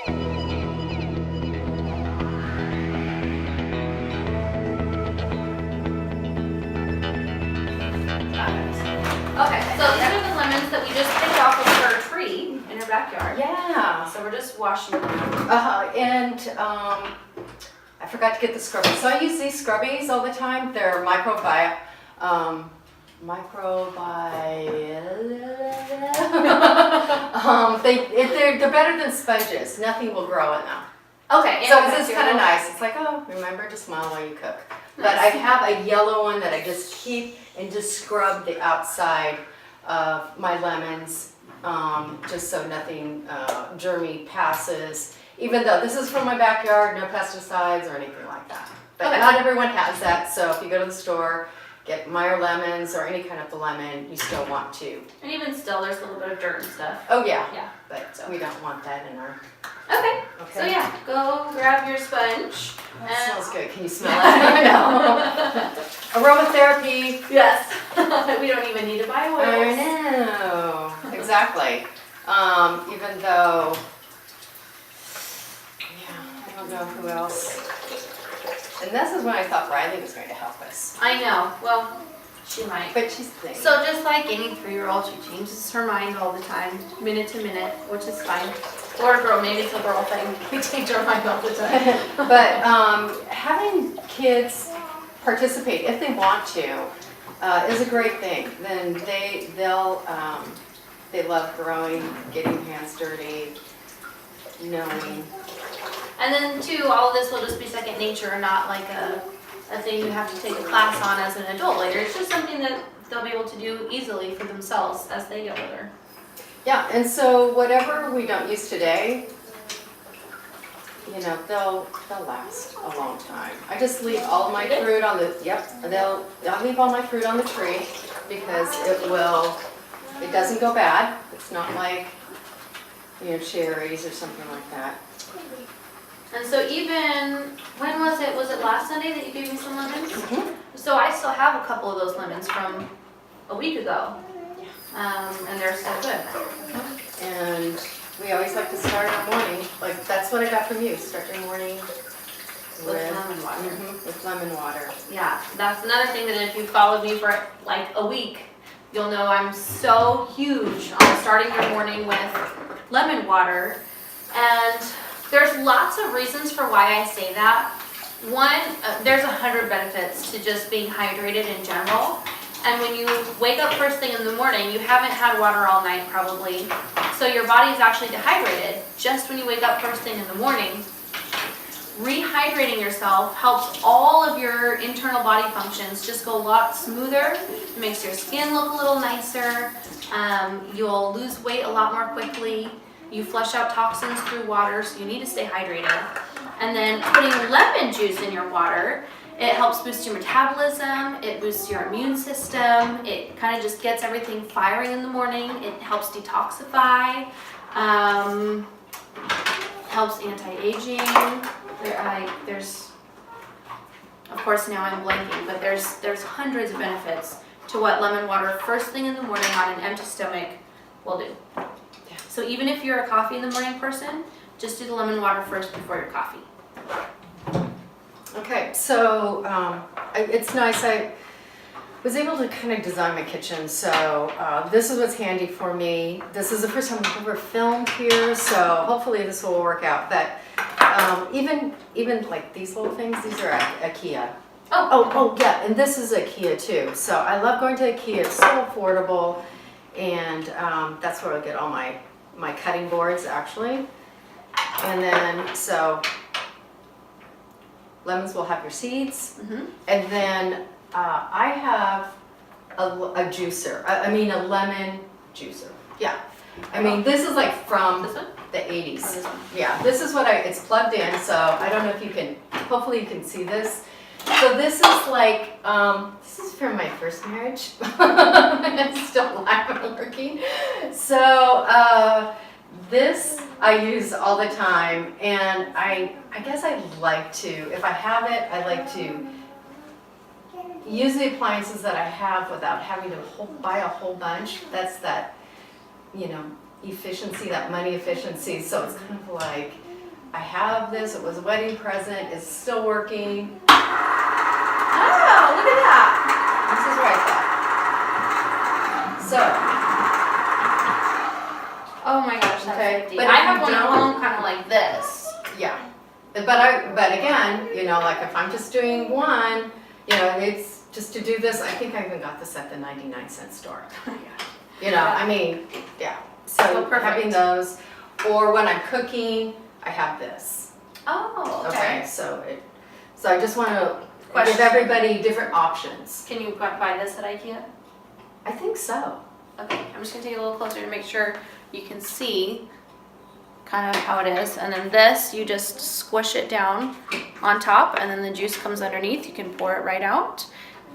Okay, so these are the lemons that we just picked off of her tree in her backyard. Yeah. So we're just washing them. And I forgot to get the scrubbies. So I use these scrubbies all the time. They're they're better than sponges. Nothing will grow in them. Okay. So this is kind of nice. It's like, oh, remember to smile while you cook. But I have a yellow one that I just keep and just scrub the outside of my lemons, just so nothing germy passes. Even though this is from my backyard, no pesticides or anything like that. But not everyone has that, so if you go to the store, get Meyer lemons or any kind of lemon, you still want to. And even still, there's a little bit of dirt and stuff. Oh yeah, Yeah. But we don't want that in our... Okay. So yeah, go grab your sponge. That smells good. Can you smell it? I know. Aromatherapy. Yes. We don't even need to buy oils. I know. Exactly. Even though, yeah, I don't know who else. And this is when I thought Riley was going to help us. I know. Well, she might. But she's thinking. So just like any 3-year-old, she changes her mind all the time, minute to minute, which is fine. Or a girl, maybe it's a girl thing. We change our mind all the time. But having kids participate, if they want to, is a great thing. Then they love growing, getting their hands dirty, knowing. And then too, all of this will just be second nature, not like a thing you have to take a class on as an adult later. It's just something that they'll be able to do easily for themselves as they get older. Yeah, and so whatever we don't use today, you know, they'll last a long time. I just leave all of my fruit on the, I'll leave all my fruit on the tree because it doesn't go bad. It's not like, you know, cherries or something like that. And so even, when was it? Was it last Sunday that you gave me some lemons? Mm-hmm. So I still have a couple of those lemons from a week ago. And they're still good. And we always like to start our morning, like that's what I got from you, start your morning With lemon water. With lemon water. Yeah, that's another thing that if you followed me for like a week, you'll know I'm so huge on starting your morning with lemon water. And there's lots of reasons for why I say that. One, there's 100 benefits to just being hydrated in general. And when you wake up first thing in the morning, you haven't had water all night probably. So your body is actually dehydrated just when you wake up first thing in the morning. Rehydrating yourself helps all of your internal body functions just go a lot smoother. It makes your skin look a little nicer. You'll lose weight a lot more quickly. You flush out toxins through water, so you need to stay hydrated. And then putting lemon juice in your water, it helps boost your metabolism, it boosts your immune system, it kind of just gets everything firing in the morning, it helps detoxify, helps anti-aging. There's, of course now I'm blanking, but there's hundreds of benefits to what lemon water first thing in the morning on an empty stomach will do. So even if you're a coffee in the morning person, just do the lemon water first before your coffee. Okay, so it's nice. I was able to kind of design my kitchen, so this is what's handy for me. This is the first time I've ever filmed here, so hopefully this will work out. But even like these little things, these are IKEA. Oh yeah, and this is IKEA too. So I love going to IKEA. It's so affordable, and that's where I get all my cutting boards actually. And then so. Lemons will have your seeds, and then I have a juicer. I mean a lemon juicer. Yeah. I mean this is like from the 80s. Oh, this one. Yeah. This is what it's plugged in. So I don't know if you can. Hopefully you can see this. So this is like this is from my first marriage. It's still alive and working. So. This I use all the time, and I guess I like to, if I have it, I like to use the appliances that I have without having to buy a whole bunch. That's that, you know, efficiency, that money efficiency. So it's kind of like I have this, it was a wedding present, it's still working. Oh, look at that. This is what I thought. Oh my gosh, that's Okay, 50. but I if have you one at don't- home kind of like this. So, yeah. But again, you know, like if I'm just doing one, you know, it's just to do this, I think I even got this at the 99-cent store. You know, I mean, yeah. So Oh, perfect. having those, or when I'm cooking, I have this. Oh, Okay, okay. so I just want to Question. give everybody different options. Can you buy this at IKEA? I think so. Okay, I'm just gonna take it a little closer to make sure you can see kind of how it is. And then this, you just squish it down on top and then the juice comes underneath. You can pour it right out.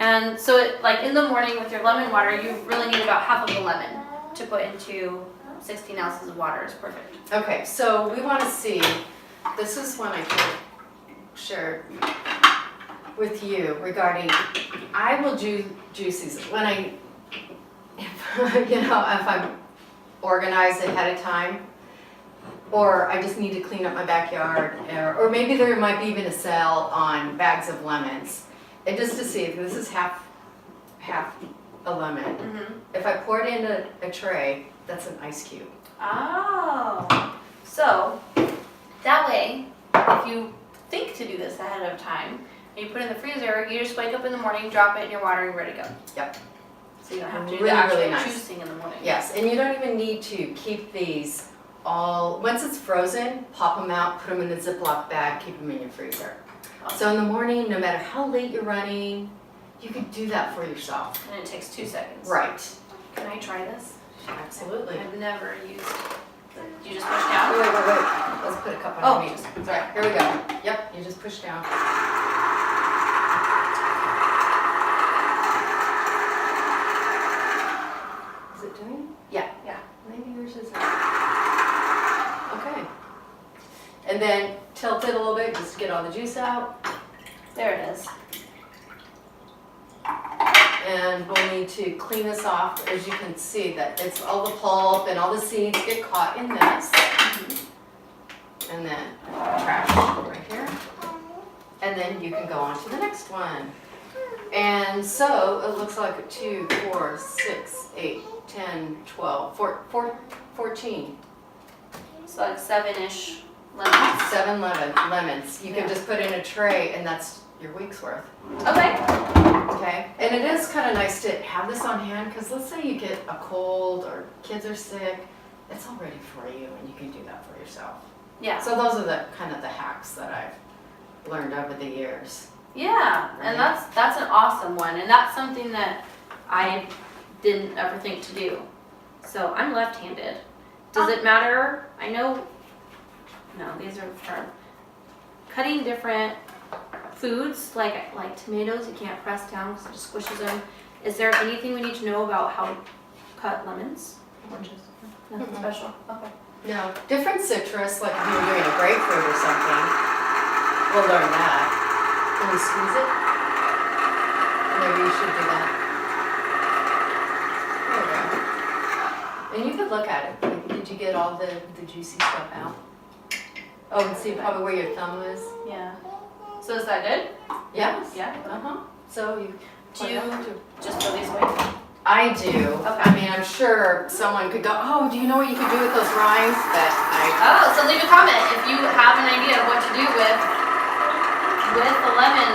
And so it, like in the morning with your lemon water, you really need about half of a lemon to put into 16 ounces of water is perfect. Okay, so we want to see, this is one I can share with you regarding, I will do juices when I, you know, if I'm organized ahead of time, or I just need to clean up my backyard, or maybe there might be even a sale on bags of lemons. And just to see if this is half a lemon. Mm-hmm. If I pour it in a tray, that's an ice cube. Oh, so that way, if you think to do this ahead of time, and you put it in the freezer, you just wake up in the morning, drop it in your water, and you're ready to go. Yep. So you don't have to do Really, the actual really nice. juicing in the morning. Yes, and you don't even need to keep these all, once it's frozen, pop them out, put them in a Ziploc bag, keep them in your freezer. So in the morning, no matter how late you're running, you can do that for yourself. And it takes 2 seconds. Right. Can I try this? Absolutely. I've never used you just push Wait, down? wait, wait. Let's put a cup Oh, underneath. Sorry, here we go. Yep, you just push down. Is it doing? Yeah. Maybe yours isn't. Okay. And then tilt it a little bit just to get all the juice out. There it is. And we'll need to clean this off. As you can see, that it's all the pulp and all the seeds get caught in this. And then trash right here. And then you can go on to the next one. And so it looks like 2, 4, 6, 8, 10, 12, 14. So like 7-ish lemons. 7 lemons. You Yeah. can just put in a tray and that's your week's worth. Okay. Okay, and it is kind of nice to have this on hand because let's say you get a cold or kids are sick, it's all ready for you and you can do that for yourself. Yeah. So those are the kind of the hacks that I've learned over the years. Yeah, and that's an awesome one, and that's something that I didn't ever think to do. So I'm left-handed. Does it matter? I know. No, these are for cutting different foods, like tomatoes. You can't press down because it just squishes them. Is there anything we need to know about how to cut lemons? Oranges? Nothing Mm-mm. special. Okay. No, different citrus, like if you're doing a grapefruit or something, we'll learn that. Can we squeeze it? Maybe you should do that. There we go. And you could look at it. Did you get all the juicy stuff out? Oh, and see probably where your thumb is? Yeah. So is that good? Yes. Yeah. Uh-huh. So you Do you do. just throw these away? I do. Okay. I mean, I'm sure someone could go, oh, do you know what you could do with those rinds? But Oh, so leave a comment if you have an idea of what to do with the lemon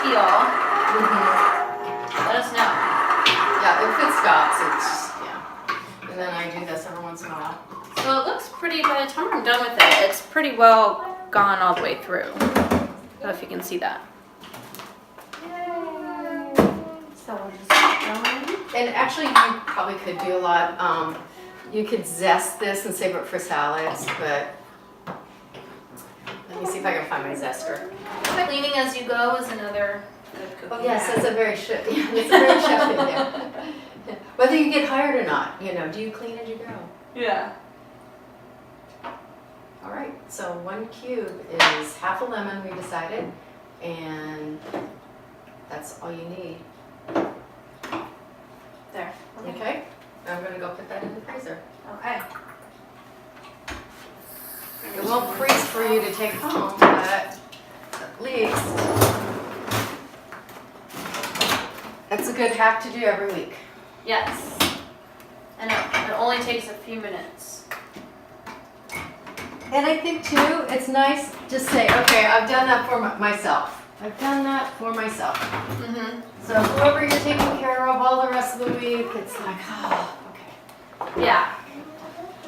peel. Let us know. yeah, if it stops, it's, yeah. And then I do this every once in a while. So it looks pretty, by the time I'm done with it, it's pretty well gone all the way through. I don't know if you can see that. So we'll just keep going. And actually, you probably could do a lot. You could zest this and save it for salads, but let me see if I can find my zester. Cleaning as you go is another good cooking Oh yes, hack. that's a very chef. Yeah, that's a very chef in there. Whether you get hired or not, you know, do you clean as you go? Yeah. All right. So 1 cube is half a lemon. We decided, and that's all you need. There. Okay. I'm gonna go put that in the freezer. Okay. It won't freeze for you to take home, but at least that's a good hack to do every week. Yes. And it only takes a few minutes. And I think too, it's nice to say, okay, I've done that for myself. I've done that for myself. Mm-hmm. So whoever you're taking care of all the rest of the week, it's like, oh, okay. Yeah.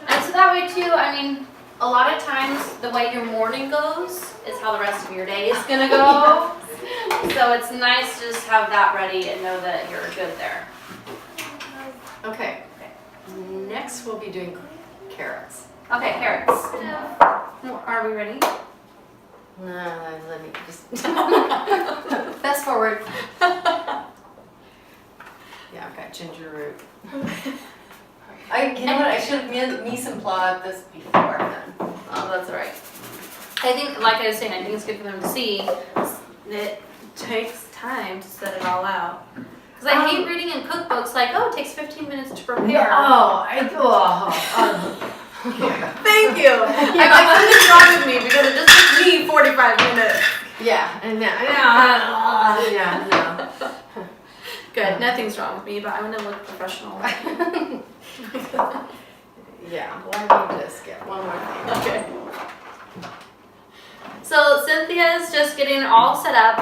And so that way too, I mean, a lot of times the way your morning goes is how the rest of your day is gonna go. So it's nice to just have that ready and know that you're good there. Okay. Next we'll be doing carrots. Okay, carrots. Are we ready? No, let me just fast forward. Yeah, I've got ginger root. You know what? I should have mise en place this before then. Oh, that's all right. I think, like I was saying, I think it's good for them to see it takes time to set it all out. Because I hate reading in cookbooks like, oh, it takes 15 minutes to prepare. Thank you. I'm like, something's wrong with me because it just took me 45 minutes. Yeah, and no. Good, nothing's wrong with me, but I want to look professional. Yeah, let me just get one more thing. Okay. So Cynthia's just getting it all set up.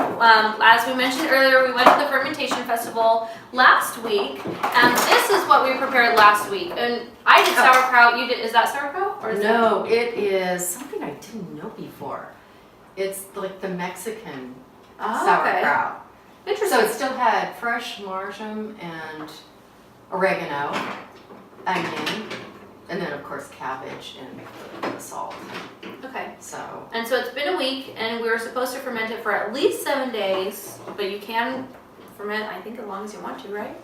As we mentioned earlier, we went to the fermentation festival last week, and this is what we prepared last week. And I did sauerkraut. You did? Is that sauerkraut? Or is No, it is something I didn't know before. It's like the Mexican sauerkraut. Okay. Interesting. So it still had fresh marjoram and oregano, onion, and then of course cabbage and the salt. Okay. So. And so it's been a week, and we were supposed to ferment it for at least 7 days, but you can ferment, I think, as long as you want to, right?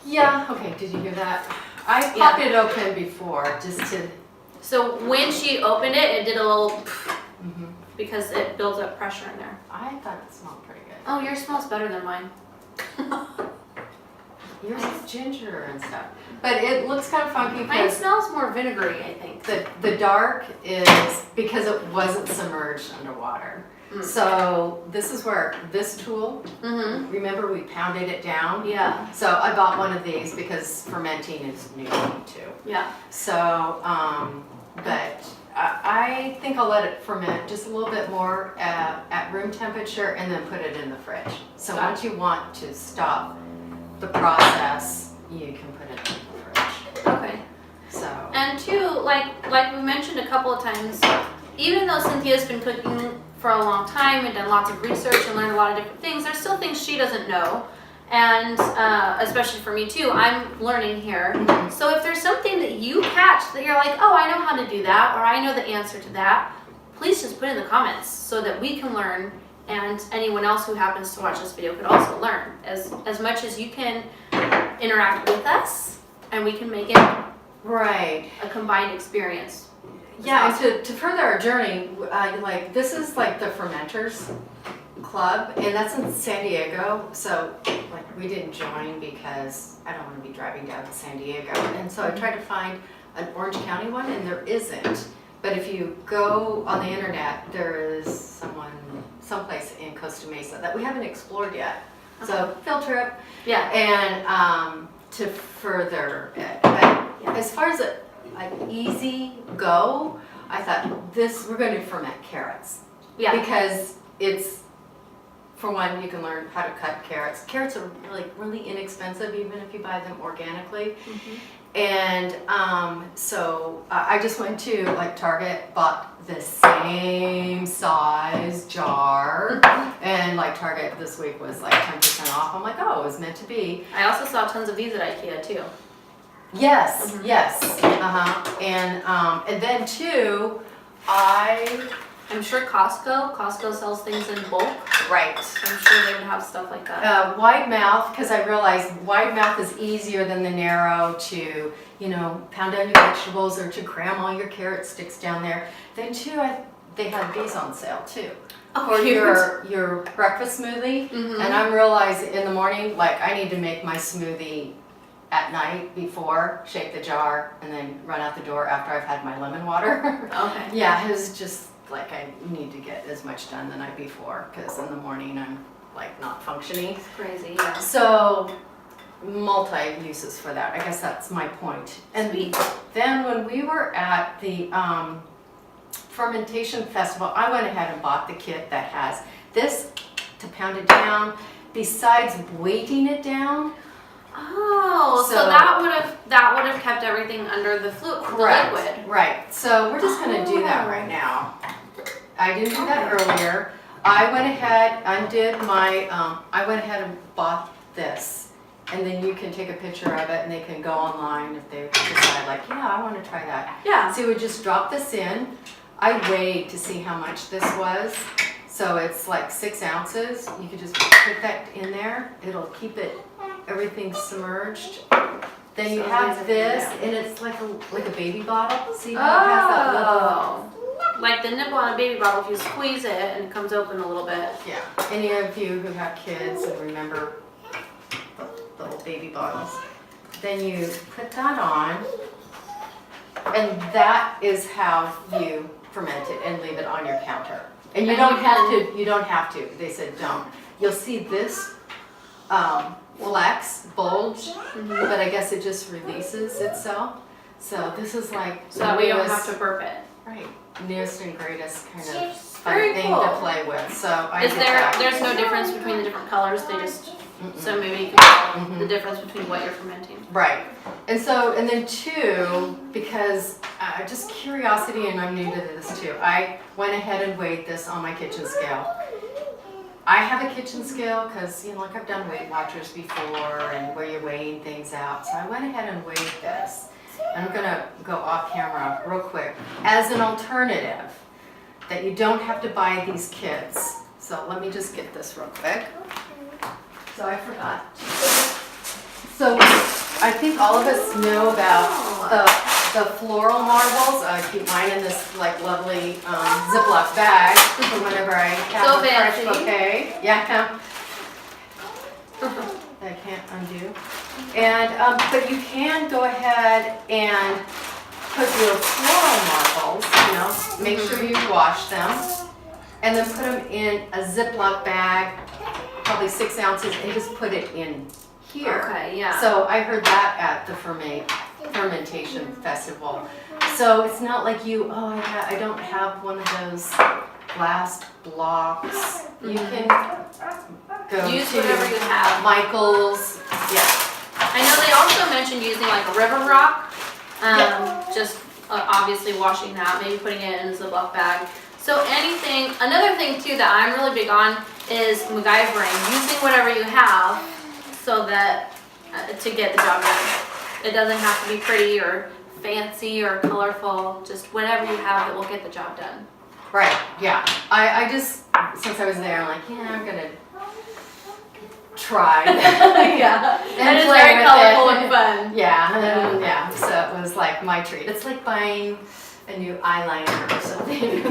Yeah. Okay. Did you hear that? I popped it open before just to. So when she opened it, it did a little because it builds up pressure in there. I thought it smelled pretty good. Oh, yours smells better than mine. Yours is ginger and stuff, but it looks kind of funky. Mine smells more vinegary, I think. The dark is because it wasn't submerged underwater. So this is where this tool, remember we pounded it down? Yeah. So I bought one of these because fermenting is new to me too. Yeah. So, but I think I'll let it ferment just a little bit more at room temperature and then put it in the fridge. So once you want to stop the process, you can put it in the fridge. Okay. So. And two, like we mentioned a couple of times, even though Cynthia's been cooking for a long time and done lots of research and learned a lot of different things, there's still things she doesn't know. And especially for me too, I'm learning here. So if there's something that you catch that you're like, oh, I know how to do that, or I know the answer to that, please just put it in the comments so that we can learn, and anyone else who happens to watch this video could also learn. As much as you can interact with us, and we can make it a combined experience. Yeah, and to further our journey, like this is like the Fermenters Club, and that's in San Diego. So like we didn't join because I don't want to be driving down to San Diego, and so I tried to find an Orange County one, and there isn't. But if you go on the internet, there is someplace in Costa Mesa that we haven't explored yet. So field trip, and to further it. But as far as like easy go, I thought we're going to ferment carrots. Yeah. Because it's, for one, you can learn how to cut carrots. Carrots are really inexpensive, even if you buy them organically. And so I just went to like Target, bought the same size jar, and like Target this week was like 10% off. I'm like, oh, it was meant to be. I also saw tons of these at IKEA too. Yes, yes, and then too, I'm sure Costco sells things in bulk. Right. I'm sure they would have stuff like that. Wide mouth, because I realized wide mouth is easier than the narrow to, pound down your vegetables or to cram all your carrot sticks down there. Then too, they have these on sale too. Oh, for your breakfast smoothie. And I'm realizing in the morning, like I need to make my smoothie at night before, shake the jar, and then run out the door after I've had my lemon water. Okay. Yeah, it was just like I need to get as much done the night before because in the morning I'm like not functioning. It's crazy, yeah. So multi-uses for that. I guess that's my point. And Sweet. then when we were at the fermentation festival, I went ahead and bought the kit that has this to pound it down, besides weighting it down. Oh, so So- that would have kept everything under the Correct. liquid. Right. So we're just gonna do that right now. I didn't do that earlier. I went ahead, undid my, I went ahead and bought this. And then you can take a picture of it and they can go online if they decide like, yeah, I wanna try that. Yeah. So we would just drop this in. I weighed to see how much this was. So it's like 6 ounces. You can just put that in there. It'll keep it, everything submerged. Then you So have these are this, down. and it's like a baby bottle. See how it has that little, Like the nipple on a baby bottle, if you squeeze it and it comes open a little bit. yeah. Any of you who have kids and remember the little baby bottles, then you put that on, and that is how you ferment it and leave it on your counter. And you And don't you have to, you don't have to, they said don't. You'll see this flex, bulge, but I guess it just releases itself. So this is like So that way you don't newest- have to burp it. Right, newest and greatest kind of Very fun thing cool. to play with, so I Is did there, that. there's no difference between the different colors, they just, Mm-mm. so maybe you can tell Mhm. the difference between what you're fermenting. Right, and so, and then two, because just curiosity, and I'm new to this too, I went ahead and weighed this on my kitchen scale. I have a kitchen scale because, you know, like I've done Weight Watchers before and where you're weighing things out, so I went ahead and weighed this. And I'm gonna go off camera real quick. As an alternative, that you don't have to buy these kits. So let me just get this real quick. So I forgot. So I think all of us know about the floral marbles. I keep mine in this like lovely Ziploc bag for whenever I have So a fresh fancy. bouquet. Yeah. I can't undo. And, but you can go ahead and put your floral marbles, you know, make sure you wash them, and then put them in a Ziploc bag, probably 6 ounces, and just put it in here. Okay, yeah. So I heard that at the fermentation festival. So it's not like you, oh, I don't have one of those glass blocks. You can go Use to whatever you have. Michael's, yeah. I know they also mentioned using like a river rock, Yeah. just obviously washing that, maybe putting it in a Ziploc bag. So anything, another thing too that I'm really big on is MacGyvering, using whatever you have so that, to get the job done. It doesn't have to be pretty or fancy or colorful, just whatever you have that will get the job done. Right, yeah. I just, since I was there, I'm like, yeah, I'm gonna try. Yeah, And it is play very with colorful it. and fun. Yeah, and then, yeah, so it was like my treat. It's like buying a new eyeliner or something.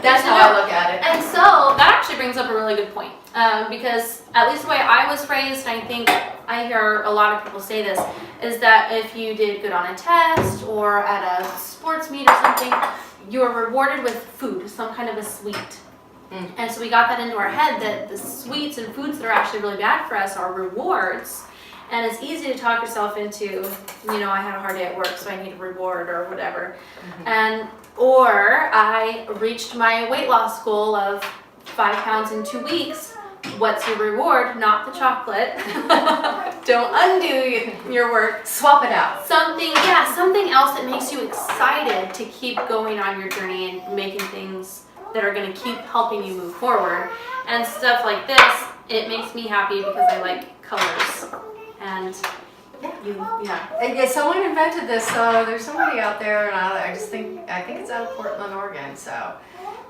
That's how I look at it. And so that actually brings up a really good point, because at least the way I was raised, and I think I hear a lot of people say this, is that if you did good on a test or at a sports meet or something, you were rewarded with food, some kind of a sweet. And so we got that into our head that the sweets and foods that are actually really bad for us are rewards. And it's easy to talk yourself into, you know, I had a hard day at work, so I need a reward or whatever. Or I reached my weight loss goal of 5 pounds in 2 weeks. What's your reward? Not the chocolate. Don't undo your work. Swap it out. Something else that makes you excited to keep going on your journey and making things that are going to keep helping you move forward. And stuff like this, it makes me happy because I like colors. And And yeah, someone invented this, so there's somebody out there, and I think it's out of Portland, Oregon. So,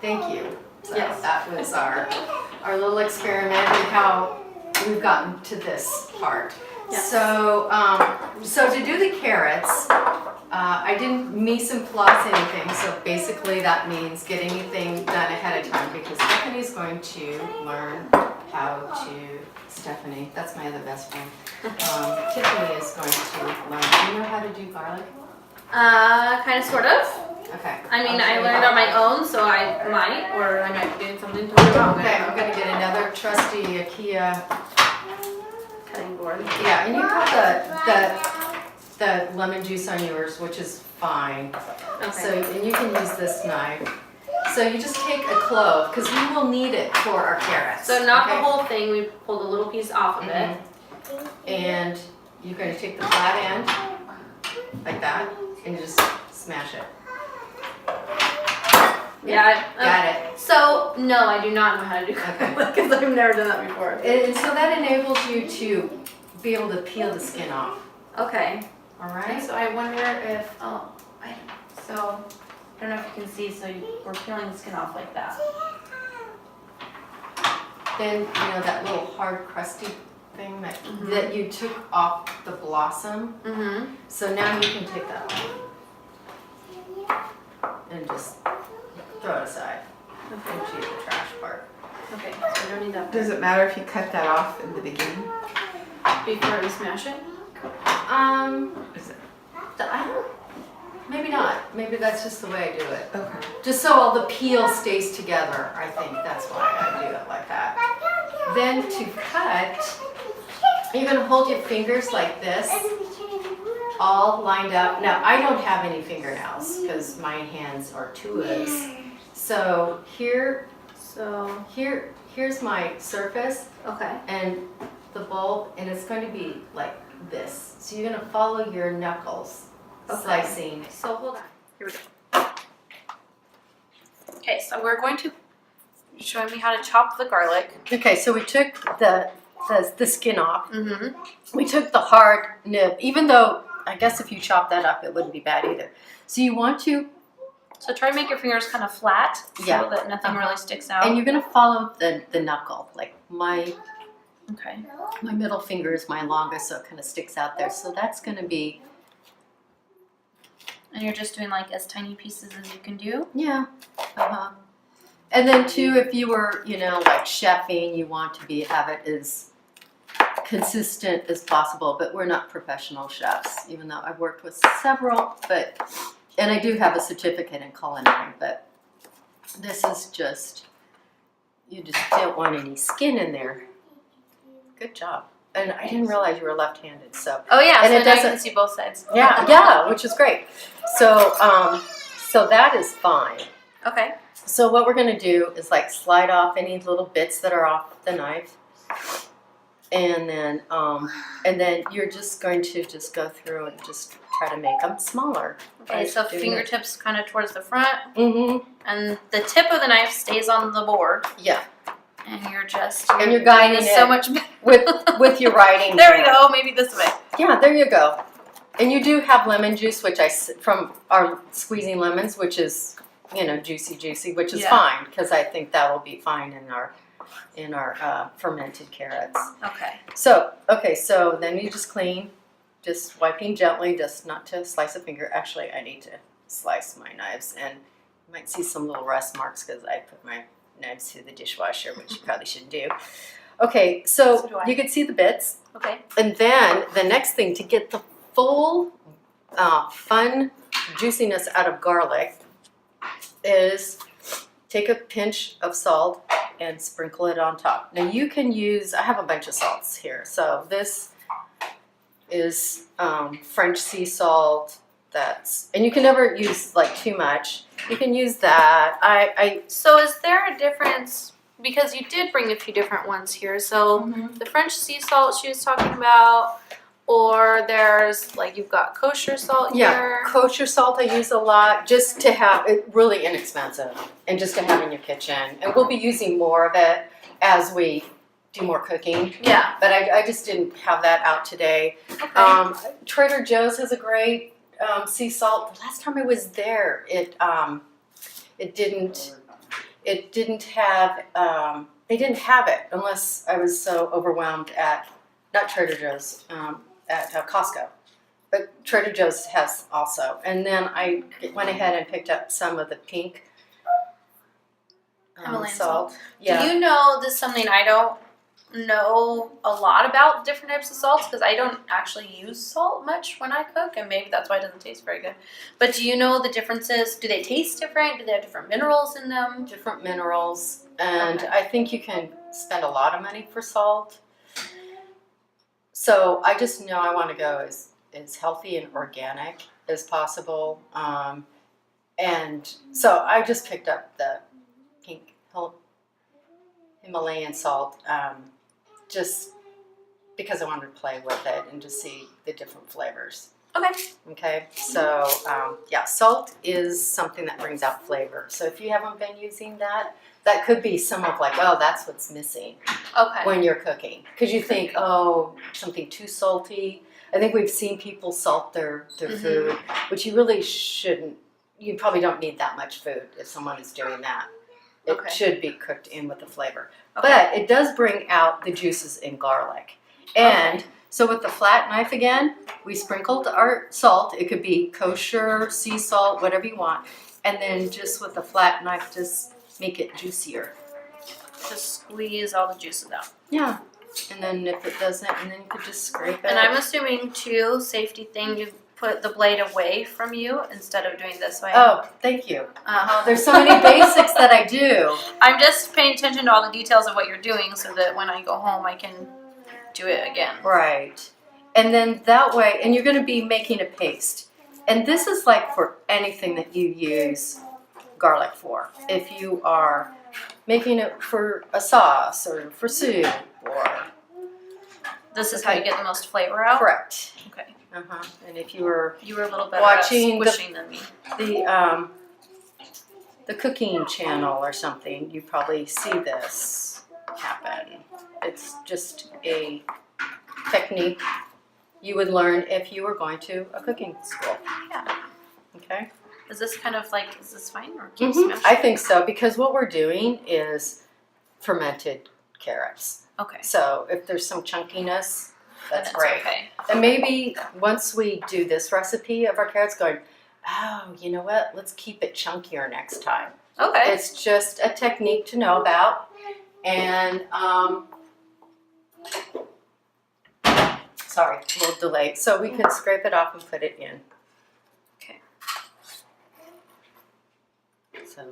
thank you. So Yes. that was our little experiment and how we've gotten to this part. Yes. So, so to do the carrots, I didn't mise en place anything. So basically, that means get anything done ahead of time because Tiffany's going to learn how to, Stephanie, that's my other best friend. Tiffany is going to learn. Do you know how to do garlic? Kind of, sort of. Okay. I mean, I'll show I you learned how. on my own, so I might, or I might be doing something totally wrong. Okay, I'm gonna get another trusty IKEA. Cutting board. Yeah, and you have the lemon juice on yours, which is fine. Okay. So, and you can use this knife. So you just take a clove, because we will need it for our carrots. So not okay? the whole thing, we pulled a little piece off of it. And you're going to take the flat end, like that, and just smash it. Yeah. Got it. So, no, I do not know how to do Okay. garlic because I've never done that before. And so that enables you to be able to peel the skin off. Okay. All Okay, right? so I wonder if, so, I don't know if you can see, so we're peeling the skin off like that. Then, you know, that little hard, crusty thing that you took off the blossom. Mm-hmm. So now you can take that off and just throw it aside. Okay. Empty the trash part. Okay, so we don't need that Does it matter if you cut that off in the beginning? before we smash it? Is it? I don't, maybe not. Maybe that's just the way I do it. Okay. Just so all the peel stays together, I think that's why I do it like that. Then to cut, you're gonna hold your fingers like this, all lined up. Now, I don't have any fingernails because my hands are Tua's. So here's my surface Okay. and the bulb, and it's going to be like this. So you're gonna follow your knuckles, slicing. So hold on. Here we go. Okay, so we're going to show me how to chop the garlic. Okay, so we took the skin off. Mm-hmm. We took the hard nib, even though I guess if you chop that up, it wouldn't be bad either. So you want to, So try to make your fingers kind of flat Yeah. so that nothing really sticks out. and you're gonna follow the knuckle. Like my Okay. middle finger is my longest, so it kind of sticks out there. So that's gonna be, And you're just doing like as tiny pieces as you can do. yeah. And then too, if you were, you know, like chefing, you want to have it as consistent as possible, but we're not professional chefs, even though I've worked with several, and I do have a certificate in culinary, but this is just, you just don't want any skin in there. Good job. And I didn't realize you were left-handed, so. Oh yeah, And so it now you doesn't- can see both sides. Yeah, which is great. So, so that is fine. Okay. So what we're gonna do is like slide off any little bits that are off the knife. And then you're just going to just go through and just try to make them smaller. Okay, so fingertips kind of towards the front, Mm-hmm, and the tip of the knife stays on the board, yeah. and you're just And you're guiding doing this it so much better. with your writing. There we go. Maybe this way. Yeah, there you go. And you do have lemon juice, which from our squeezing lemons, which is, you know, juicy, which is Yeah. fine, because I think that will be fine in our fermented carrots. Okay. So, okay, so then you just clean, just wiping gently, just not to slice a finger. Actually, I need to slice my knives, and you might see some little rust marks because I put my knives through the dishwasher, which you probably shouldn't do. Okay, So so do I. you can see the bits, Okay. and then the next thing to get the full fun juiciness out of garlic is take a pinch of salt and sprinkle it on top. Now you can use, I have a bunch of salts here. So this is French sea salt. And you can never use like too much. You can use that. So is there a difference? Because you did bring a few different ones here. So the French sea salt she was talking about, or there's like you've got kosher salt here. Kosher salt I use a lot just to have it, really inexpensive, and just to have in your kitchen. And we'll be using more of it as we do more cooking. Yeah. But I just didn't have that out today. Okay. Trader Joe's has a great sea salt. The last time I was there, it didn't have they didn't have it unless I was so overwhelmed at not Trader Joe's at Costco, but Trader Joe's has also. And then I went ahead and picked up some of the pink Himalayan salt. salt. Yeah. Do you know this is something I don't know a lot about different types of salts because I don't actually use salt much when I cook, and maybe that's why it doesn't taste very good. But do you know the differences? Do they taste different? Do they have different minerals in them? Different minerals, and Okay. I think you can spend a lot of money for salt. So I just know I want to go as healthy and organic as possible. And so I just picked up the pink Himalayan salt just because I wanted to play with it and just see the different flavors. Okay. Okay, so yeah, salt is something that brings out flavor. So if you haven't been using that, that could be some of like, oh, that's what's missing Okay. when you're cooking. Because you think, oh, something too salty. I think we've seen people salt their food, which you really shouldn't. You probably don't need that much food if someone is doing that. It Okay. should be cooked in with the flavor. Okay. But it does bring out the juices in garlic. And so with the flat knife again, we sprinkled our salt. It could be kosher, sea salt, whatever you want. And then just with the flat knife, just make it juicier. Just squeeze all the juices out. Yeah. And then if it doesn't, and then you could just scrape it. And I'm assuming too, safety thing, you put the blade away from you instead of doing this way. Oh, thank you. There's so many basics that I do. I'm just paying attention to all the details of what you're doing so that when I go home I can do it again. Right. And then that way, and you're going to be making a paste. And this is like for anything that you use garlic for. If you are making it for a sauce or for soup or... This is how you get the most flavor out? Correct. Okay. Uh-huh. And if you were You were a little better watching at squishing than me. the cooking channel or something, you probably see this happen. It's just a technique you would learn if you were going to a cooking school. Yeah. Okay? Is this kind of like, is this fine or can you smash I it? think so, because what we're doing is fermented carrots. Okay. So if there's some chunkiness, Then that's it's great. okay. And maybe once we do this recipe of our carrots, going, oh, you know what? Let's keep it chunkier next time. Okay. It's just a technique to know about. And, sorry, a little delayed. So we could scrape it off and put it in. Okay. So,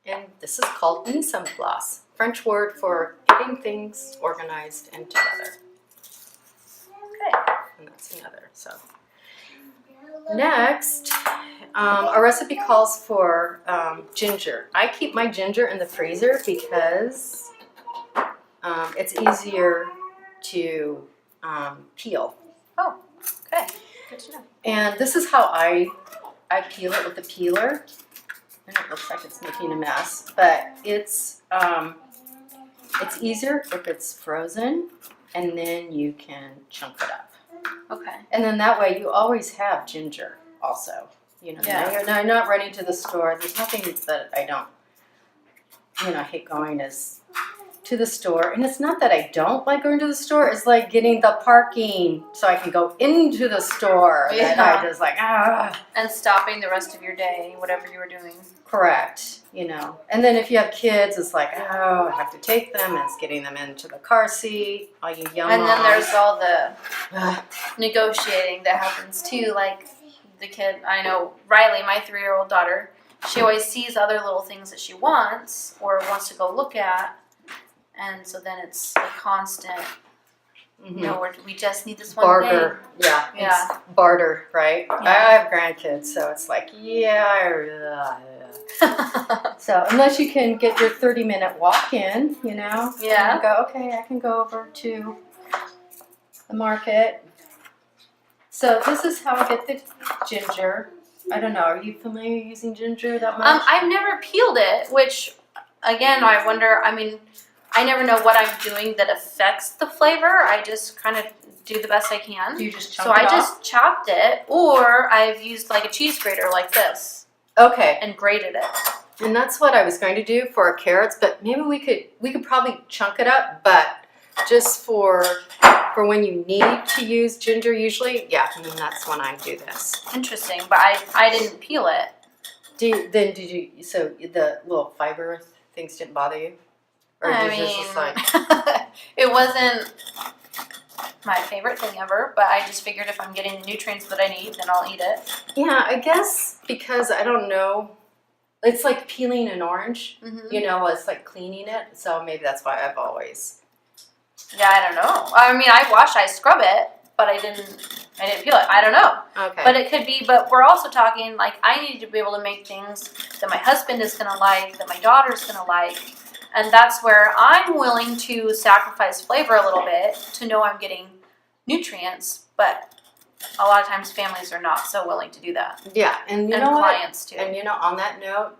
and this is called mise en place, French word for getting things organized and together. Okay. And that's another. So next, our recipe calls for ginger. I keep my ginger in the freezer because it's easier to peel. Oh, okay. Good to know. And this is how I peel it with the peeler. And it looks like it's making a mess, but it's easier if it's frozen, and then you can chunk it up. Okay. And then that way you always have ginger also. You know, Yeah. now you're not running to the store. There's nothing that I don't, hate going to the store. And it's not that I don't like going to the store. It's like getting the parking so I can go into the store. That Yeah. I just like, And stopping the rest of your day, whatever you were doing. correct. And then if you have kids, it's like, oh, I have to take them. And it's getting them into the car seat. All you young And then moms. there's all the Ugh. negotiating that happens too. Like the kid, I know Riley, my 3-year-old daughter, she always sees other little things that she wants or wants to go look at. And so then it's a constant, Mhm. no, we just need this one Barter, thing. yeah, Yeah. it's barter, right? Yeah. I have grandkids, so it's like, So unless you can get your 30-minute walk in, Yeah. and go, okay, I can go over to the market. So this is how I get the ginger. I don't know, are you familiar using ginger that much? I've never peeled it, which, again, I wonder, I never know what I'm doing that affects the flavor. I just kind of do the best I can. Do you just chunk So it I off? just chopped it, or I've used like a cheese grater like this Okay, and grated it. and that's what I was going to do for our carrots, but maybe we could probably chunk it up, but just for when you need to use ginger usually, yeah, and then that's when I do this. Interesting, but I didn't peel it. So the little fiber things didn't bother you? Or I is this just like, It wasn't my favorite thing ever, but I just figured if I'm getting the nutrients that I need, then I'll eat it. Yeah, I guess because I don't know. It's like peeling an orange. Mm-hmm. You know, it's like cleaning it. So maybe that's why I've always. Yeah, I don't know. I mean, I scrub it, but I didn't peel it. I don't know. Okay. But it could be, but we're also talking, like, I need to be able to make things that my husband is going to like, that my daughter's going to like. And that's where I'm willing to sacrifice flavor a little bit to know I'm getting nutrients. But a lot of times families are not so willing to do that. Yeah, and you And know what? clients too. And on that note,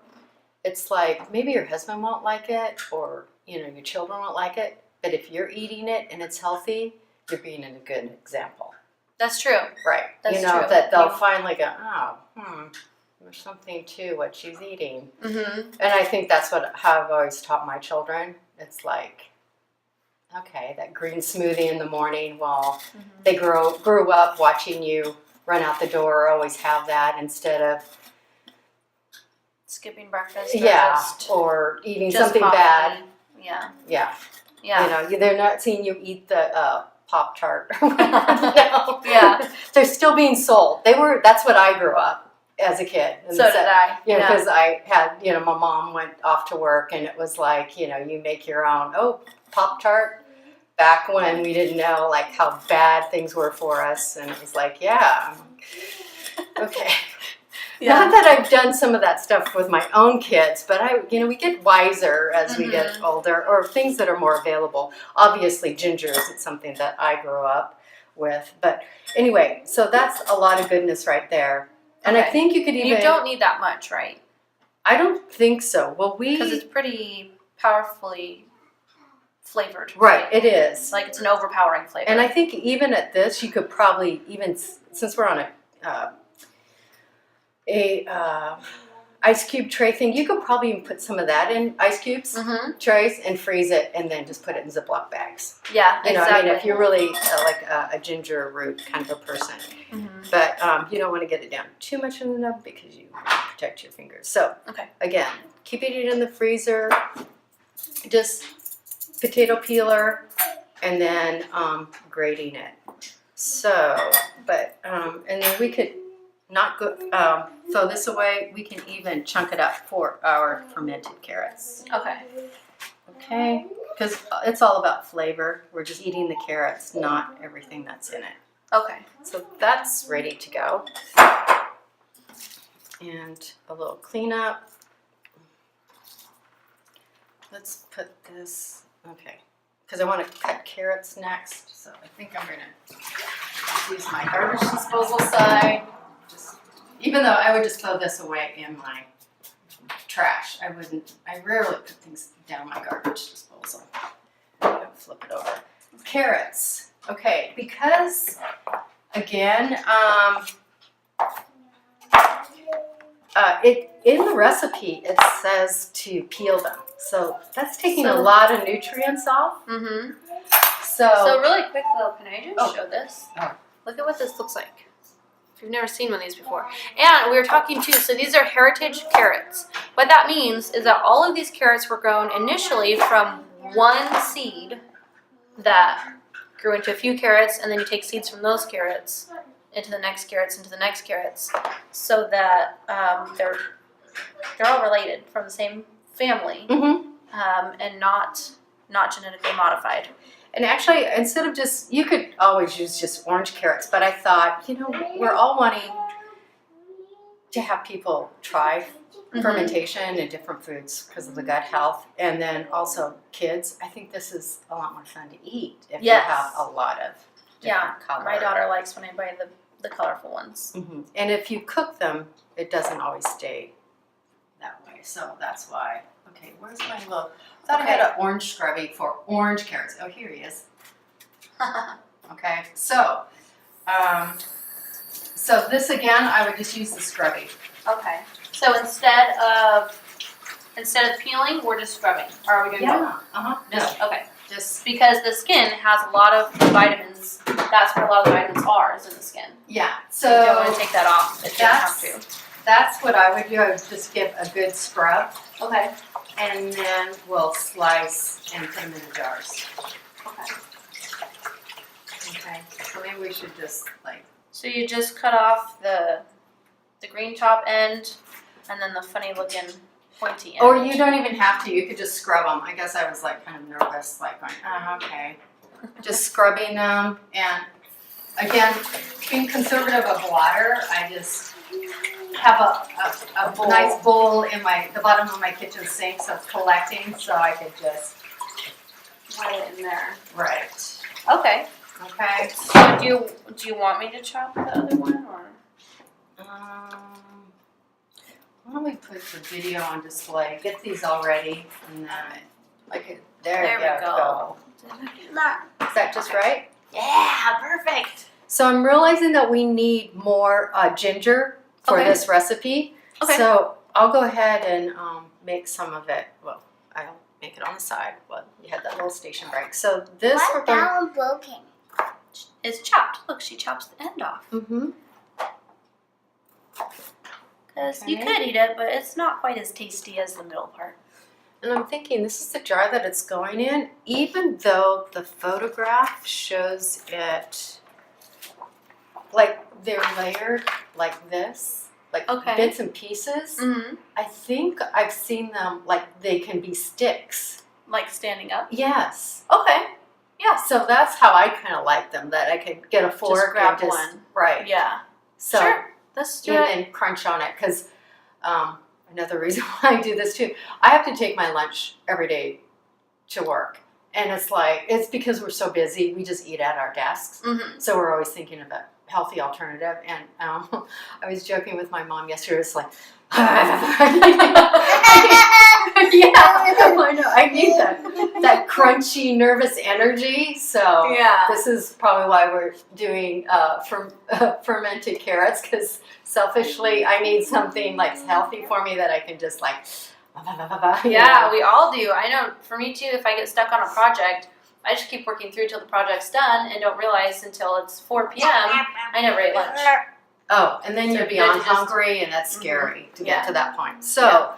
it's like maybe your husband won't like it, or your children won't like it. But if you're eating it and it's healthy, you're being a good example. That's true. Right. That's true. That they'll finally go, there's something to what she's eating. Mm-hmm. And I think that's how I've always taught my children. It's like, okay, that green smoothie in the morning while they grew up watching you run out the door, always have that instead of skipping breakfast. Or eating just something coffee. bad. Yeah. Yeah. Yeah. They're not seeing you eat the Pop-Tart or whatever. No. Yeah. They're still being sold. That's what I grew up as a kid. And So did I. Because I had, my mom went off to work and it was like, you make your own, Pop-Tart. Back when we didn't know like how bad things were for us. And it was like, yeah, okay. Not that I've done some of that stuff with my own kids, but we get wiser as we get older, or things that are more available. Obviously, ginger isn't something that I grew up with, but anyway, so that's a lot of goodness right there. And I think you could even. You don't need that much, right? I don't think so. Well, because it's pretty powerfully flavored. Right, it is. Like it's an overpowering flavor. And I think even at this, you could probably even since we're on a ice cube tray thing, you could probably even put some of that in ice cubes trays and freeze it, and then just put it in Ziploc bags. Yeah, exactly. I mean, if you're really like a ginger root kind of a person, but you don't want to get it down too much in the nub because you protect your fingers. So again, keep it in the freezer. Just potato peeler, and then grating it. So, but and then we could not go throw this away. We can even chunk it up for our fermented carrots. Okay, because it's all about flavor. We're just eating the carrots, not everything that's in it. So that's ready to go. And a little cleanup. Let's put this, because I want to cut carrots next. So I think I'm going to use my garbage disposal side. Even though I would just throw this away in my trash. I rarely put things down my garbage disposal. I'm going to flip it over. Carrots. Okay, because again, in the recipe it says to peel them. So that's taking a lot of nutrients off. So really quick though, can I just show this? Look at what this looks like. If you've never seen one of these before. And we were talking too, so these are heritage carrots. What that means is that all of these carrots were grown initially from one seed that grew into a few carrots, and then you take seeds from those carrots into the next carrots, into the next carrots, so that they're all related from the same family, and not genetically modified. And actually, instead of you could always use just orange carrots, but I thought, we're all wanting to have people try fermentation and different foods because of the gut health, and then also kids. I think this is a lot more fun to eat if you have a lot of different color. My daughter likes when I buy the colorful ones. And if you cook them, it doesn't always stay that way. So that's why. Okay, where's my little? I thought I had an orange scrubby for orange carrots. Oh, here he is. Okay, so this again, I would just use the scrubby. Okay. So instead of peeling, we're just scrubbing. Or are we doing both? No. Okay. Just because the skin has a lot of vitamins. That's where a lot of the vitamins are, is in the skin. Yeah. So you don't want to take that off if you don't have to. That's what I would do. I would just give a good scrub. Okay. And then we'll slice and put them in the jars. Okay. Okay, so maybe we should just like, So you just cut off the green top end and then the funny looking pointy end. or you don't even have to, you could just scrub them. I guess I was like kind of nervous, like going, okay. Just scrubbing them, and again, being conservative of water, I just have a Bowl. nice bowl in the bottom of my kitchen sink, so it's collecting, so I could just, Put it in there. right, Okay. okay. So do you want me to chop the other one or? Why don't we put the video on display, get these all ready, and then, like, there we you go. Is that just right? Yeah, perfect. So I'm realizing that we need more ginger for Okay. this recipe. Okay. So I'll go ahead and make some of it. Well, I'll make it on the side. Well, you had that little station break. So this we're going. That one broken. It's chopped. Look, she chops the end off. Mm-hmm. Because you Okay. could eat it, but it's not quite as tasty as the middle part. And I'm thinking this is the jar that it's going in, even though the photograph shows it like they're layered like this, like Okay. bits and pieces. Mm-hmm. I think I've seen them like they can be sticks. Like standing up. Yes. Okay. Yeah, so that's how I kind of like them, that I could get a fork grab and one. Right. Yeah. So, Sure. Let's do and it. then crunch on it, because another reason why I do this too, I have to take my lunch every day to work. And it's because we're so busy, we just eat at our desks. Mm-hmm. So we're always thinking of a healthy alternative. And I was joking with my mom yesterday, it's like, yeah, I know. I need that crunchy, nervous energy. So Yeah. this is probably why we're doing fermented carrots, because selfishly, I need something like healthy for me that I can just like. you Yeah, know. we all do. I know for me too, if I get stuck on a project, I just keep working through till the project's done and don't realize until it's 4 p.m. I never ate lunch. Oh, and then So you're good beyond to just- hungry, and that's scary to Yeah. get to that point. So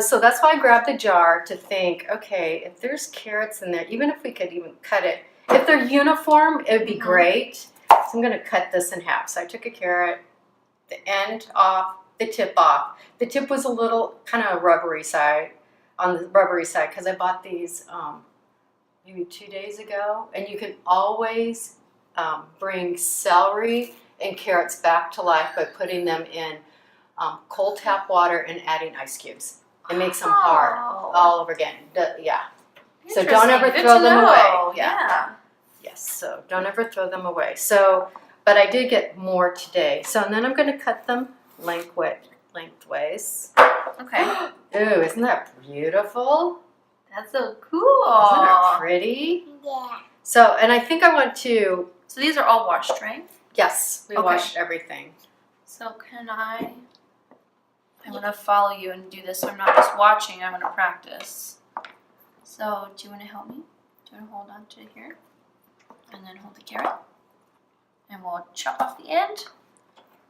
so that's why I grabbed the jar to think, okay, if there's carrots in there, even if we could even cut it, if they're uniform, it would be Mhm. great. So I'm going to cut this in half. So I took a carrot, the end off, the tip off. The tip was a little kind of rubbery side, on the rubbery side, because I bought these maybe 2 days ago. And you can always bring celery and carrots back to life by putting them in cold tap water and adding ice cubes. It makes them hard Oh. all over again. Yeah. So don't Interesting. ever Good throw to them know. away. Yeah. Yes, so don't ever throw them away. So, but I did get more today. So, and then I'm going to cut them lengthways. Okay. Ooh, isn't that beautiful? That's so cool. Isn't it pretty? Yeah. So, and I think I want to, So these are all washed, right? yes, we Okay. washed everything. So can I'm going to follow you and do this so I'm not just watching, I'm going to practice. So do you want to help me? Do you want to hold on to here? And then hold the carrot. And we'll chop off the end.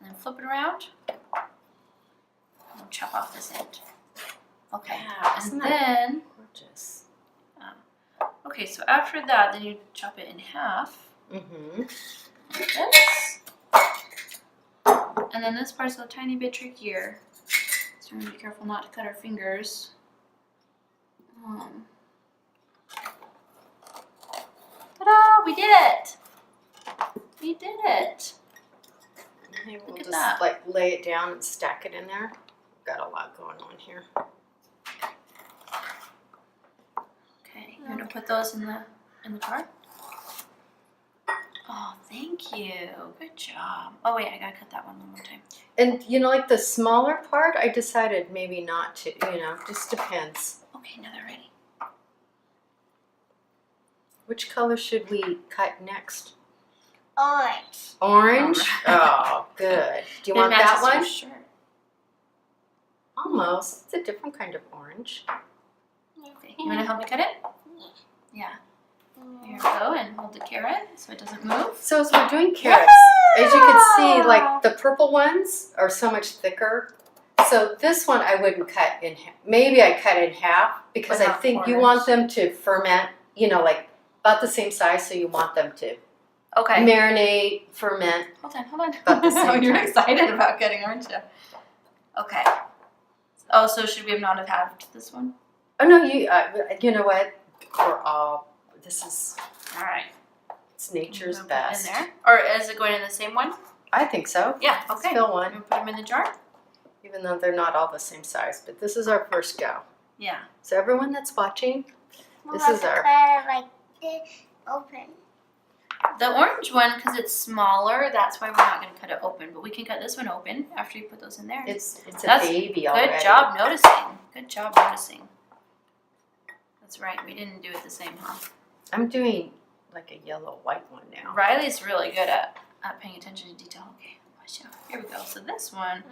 And then flip it around. And we'll chop off this end. Okay. Yeah, isn't And that then, gorgeous? okay, so after that, then you chop it in half. Mm-hmm. Like this. And then this part's a tiny bit trickier. So we're gonna be careful not to cut our fingers. Ta-da! We did it! We did it! Maybe we'll Look at just that. like lay it down and stack it in there. We've got a lot going on here. Okay, you're gonna put those in the cart? Oh, thank you. Good job. Oh wait, I gotta cut that one more time. And you know, like the smaller part, I decided maybe not to, just depends. Okay, now they're ready. Which color should we cut next? Orange. Orange? Alright. Oh, good. Do you It want that matches your one? shirt. Almost. It's a different kind of orange. Okay, you wanna help me cut it? Yeah. Here we go, and hold the carrot so it doesn't move. So as we're doing carrots, as you can see, like the purple ones are so much thicker. So this one I wouldn't cut in half. Maybe I cut in half because But I not think you orange. want them to ferment like about the same size, so you want them to Okay. marinate, ferment. Hold on. About the same You're time. excited about getting, aren't you? Okay. Oh, so should we have not have had this one? Oh no, you know what? This is All right. it's nature's Put it best. in there, or is it going in the same one? I think so. Yeah. Let's Okay. fill I'm one, gonna put them in the jar. even though they're not all the same size. But this is our first go. Yeah. So everyone that's watching, this Mama, is our. cut it like this, open. The orange one, because it's smaller, that's why we're not going to cut it open. But we can cut this one open after you put those in there. It's a That's baby already. Good job noticing. Good job noticing. That's right. We didn't do it the same, huh? I'm doing like a yellow white one now. Riley's really good at paying attention to detail. Okay, watch out. Here we go. So this one,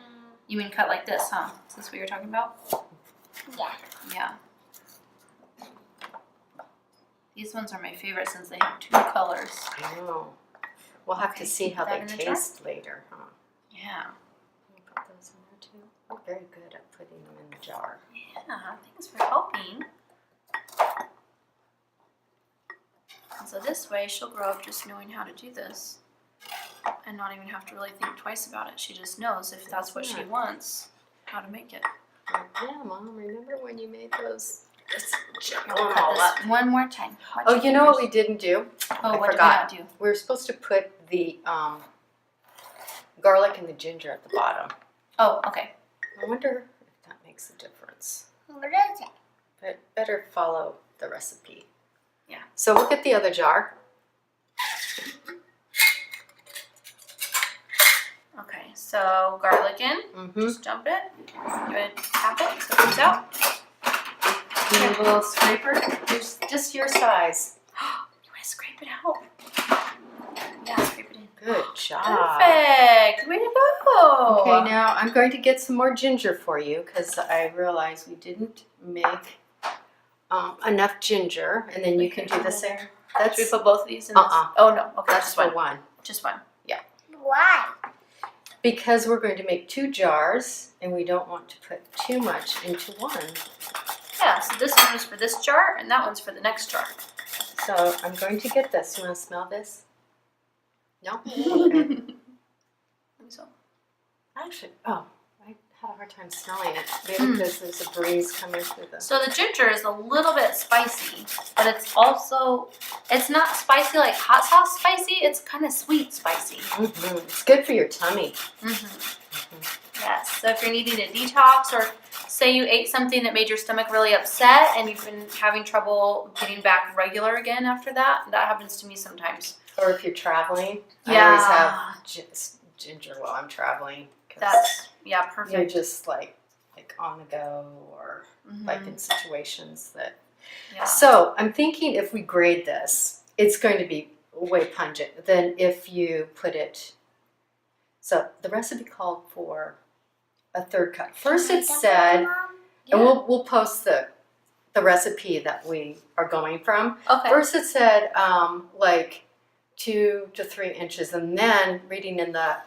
you mean cut like this, huh? Is this what you're talking about? Yeah. Yeah. These ones are my favorite since they have 2 colors. I know. We'll have Okay, to see how put they that in the jar? taste later, huh? Yeah. Can you put those in there too? We're very good at putting them in the jar. Yeah, thanks for helping. And so this way, she'll grow up just knowing how to do this and not even have to really think twice about it. She just knows if that's what she Yeah. wants, how to make it. Like, yeah, Mom, remember when you made those? Just juggle We'll them cut all this up. one more time. Watch Oh, your you know what we fingers. didn't do? Oh, I what forgot. did we not do? We were supposed to put the garlic and the ginger at the bottom. Oh, okay. I wonder if that makes a difference. What is it? But better follow the recipe. Yeah. So we'll get the other jar. Okay, so garlic in. Mm-hmm. Just dump it. Good. Tap it so it comes out. You need a little scraper? Just your size. You want to scrape it out? Yeah, scrape it in. Good job. Perfect. Way to go. Okay, now I'm going to get some more ginger for you because I realized we didn't make enough ginger, and then you can do the same. Should That's we put both of these in this? Uh-uh. Oh, no. Okay, that's just for one. one. Just one. Why? Because we're going to make 2 jars, and we don't want to put too much into one. Yeah, so this one is for this jar, and that one's for the next jar. So I'm going to get this. You want to smell this? No? Okay. So, Actually, I had a hard time smelling it. Maybe because there's a breeze coming through the... so the ginger is a little bit spicy, but it's also, it's not spicy like hot sauce spicy, it's kind of sweet spicy. Mm-hmm. It's good for your tummy. Yes, so if you're needing a detox or say you ate something that made your stomach really upset and you've been having trouble getting back regular again after that, that happens to me sometimes. Or if you're traveling, I Yeah. always have ginger while I'm traveling. 'Cause That's, yeah, you're perfect. just like on the go or like Mhm. in situations that... Yeah. So I'm thinking if we grade this, it's going to be way pungent than if you put it... So the recipe called for a 3rd cup. First it said, and we'll post the recipe that we are going from. Okay. First it said like 2 to 3 inches, and then reading in the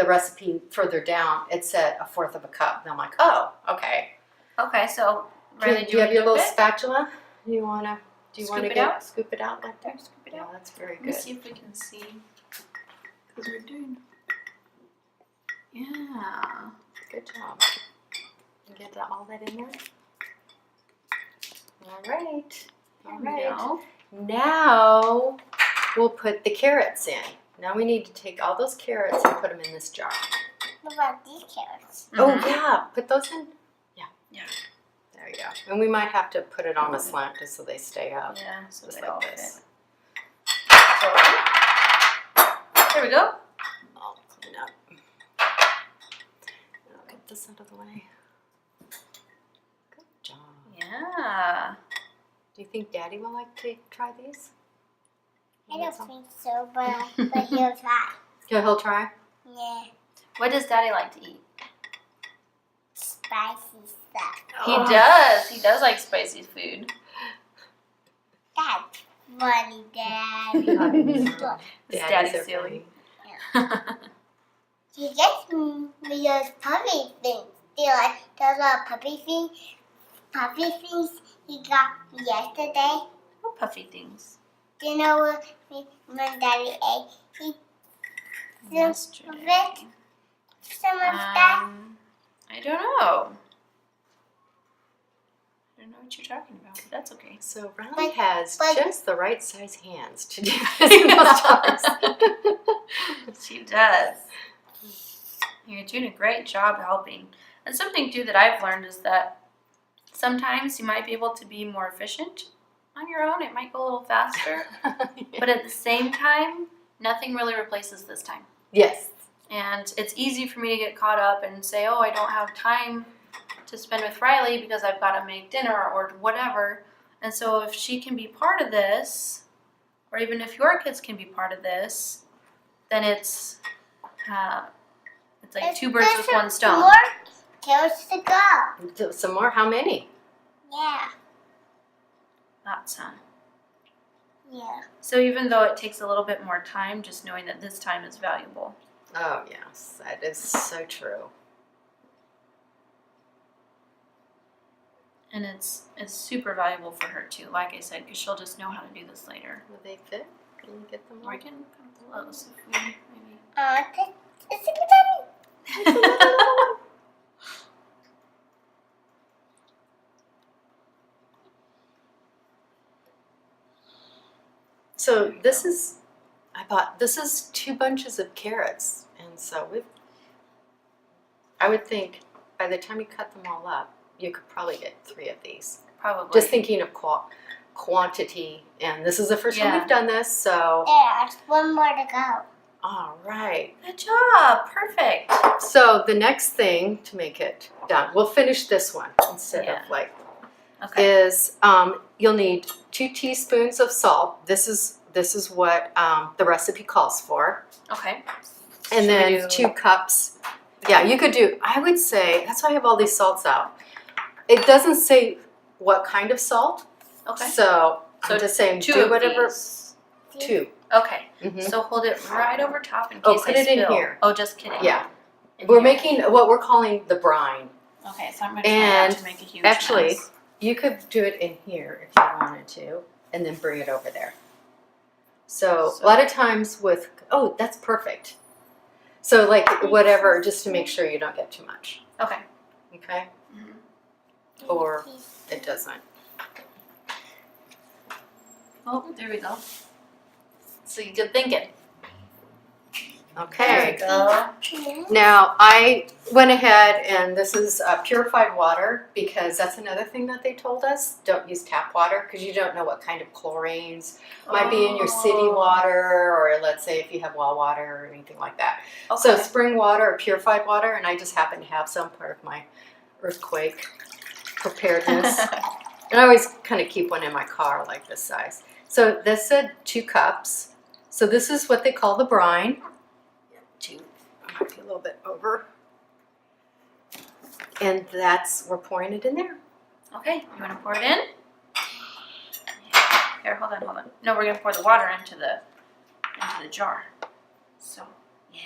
recipe further down, it said 1/4 of a cup. And I'm like, oh, okay. Okay, so Riley, Do you have your wanna little dip it? spatula? Do you wanna Scoop it out? scoop it out like There, that? scoop it Yeah, out. that's very Let me good. see if we can see. Because we're doing. Yeah. Good job. You get all that in there. All right. All There we right. go. Now we'll put the carrots in. Now we need to take all those carrots and put them in this jar. What about these carrots? Oh Mhm. yeah, put those in. Yeah. Yeah. There you go. And we might have to put it on a slant just so they stay up. Yeah, so Just they like all this. fit. So, there we go. I'll clean up. I'll get this out of the way. Good job. Yeah. Do you think Daddy will like to try these? I don't think so, but he'll try. Yeah, he'll try. Yeah, What does Daddy like to eat? spicy stuff. He does. He does like spicy food. That's funny, Dad. Look, It's Daddies Daddy's are silly. He gets me those puppy things. Do you like those little puppy things he got me yesterday? What puffy things? Do you know what my daddy ate? He Yesterday. some of that. I don't know. I don't know what you're talking about, but that's okay. So Riley has but- just the right size hands to do this in those jars. She does. You're doing a great job helping. And something too that I've learned is that sometimes you might be able to be more efficient on your own. It might go a little faster. But at the same time, nothing really replaces this time. Yes. And it's easy for me to get caught up and say, oh, I don't have time to spend with Riley because I've got to make dinner or whatever. And so if she can be part of this, or even if your kids can be part of this, then it's like two birds with one stone. More kills to go. Do some more? How many? Yeah. Lots, huh? Yeah. So even though it takes a little bit more time, just knowing that this time is valuable. Oh, yes. That is so true. And it's super valuable for her too, like I said, because she'll just know how to do this later. Will they fit? Can you get them Or all? I can come close if we maybe. It's a good daddy. So this is, this is 2 bunches of carrots. And so I would think by the time you cut them all up, you could probably get 3 of these. Probably. Just thinking of quantity. And this is the first time Yeah. we've done this, so. There's one more to go. All right. Good job. Perfect. So the next thing to make it done, we'll finish this one instead Yeah. of like, Okay. is you'll need 2 teaspoons of salt. This is what the recipe calls for. Okay. And Should then we do- 2 cups. Yeah, you could do, I would say, that's why I have all these salts out. It doesn't say what kind of salt. Okay. So So I'm just saying, 2 do of whatever. these. 2. Okay. Mhm. So hold it right over top in Oh, case put I it in spill. here. Oh, just kidding. Yeah. In We're here. making what we're calling the brine. Okay, so I'm gonna try not And to make a huge actually, mess. you could do it in here if you wanted to, and then bring it over there. So a lot of times with, oh, that's perfect. So like whatever, just to make sure you don't get too much, Okay. okay? Mhm. Or it doesn't. Oh, there we go. So you good thinking. Okay. Go. Now I went ahead and this is purified water because that's another thing that they told us. Don't use tap water because you don't know what kind of chlorines might be in your city Oh. water, or let's say if you have well water or anything like that. Okay. So spring water or purified water, and I just happen to have some part of my earthquake preparedness. And I always kind of keep one in my car like this size. So this said 2 cups. So this is what they call the brine. 2, I might be a little bit over. And we're pouring it in there. Okay, you want to pour it in? Here, hold on. No, we're gonna pour the water into the jar. So, yeah.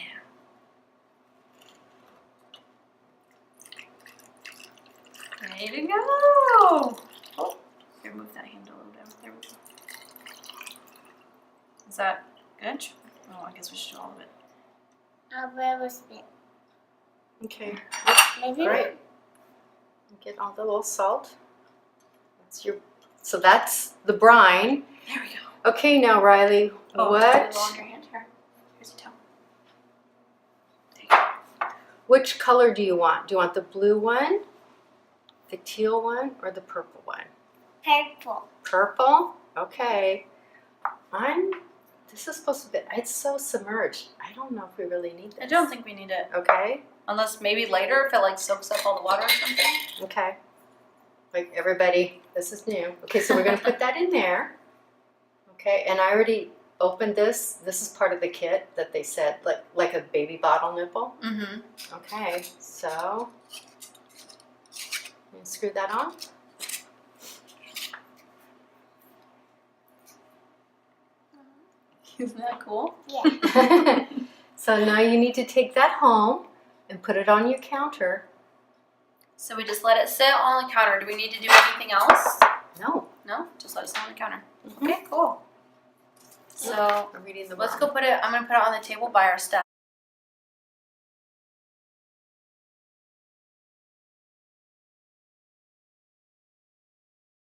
Ready to go. Oh, here, move that handle a little down. There we go. Is that good? Oh, I guess we should do all of it. I'll grab a spit. Okay, Maybe great. Get all the little salt. So that's the brine. There we go. Okay, now Riley, Oh, what? It's a little on your hand. Here, here's a towel. There you go. Which color do you want? Do you want the blue one, the teal one, or the purple one? purple. Purple? Okay. This is supposed to be, it's so submerged. I don't know if we really need this. I don't think we need it. Okay, Unless maybe later if it like soaks up all the water or something. okay. Like everybody, this is new. Okay, so we're gonna put that in there. Okay, and I already opened this. This is part of the kit that they said, like a baby bottle nipple. Mm-hmm. Okay, so screw that on. Isn't that cool? Yeah. So now you need to take that home and put it on your counter. So we just let it sit on the counter. Do we need to do anything else? No, No? Just let it sit on the counter. Okay, cool. So I'm reading the let's go put it, I'm gonna put it on the table by our stuff.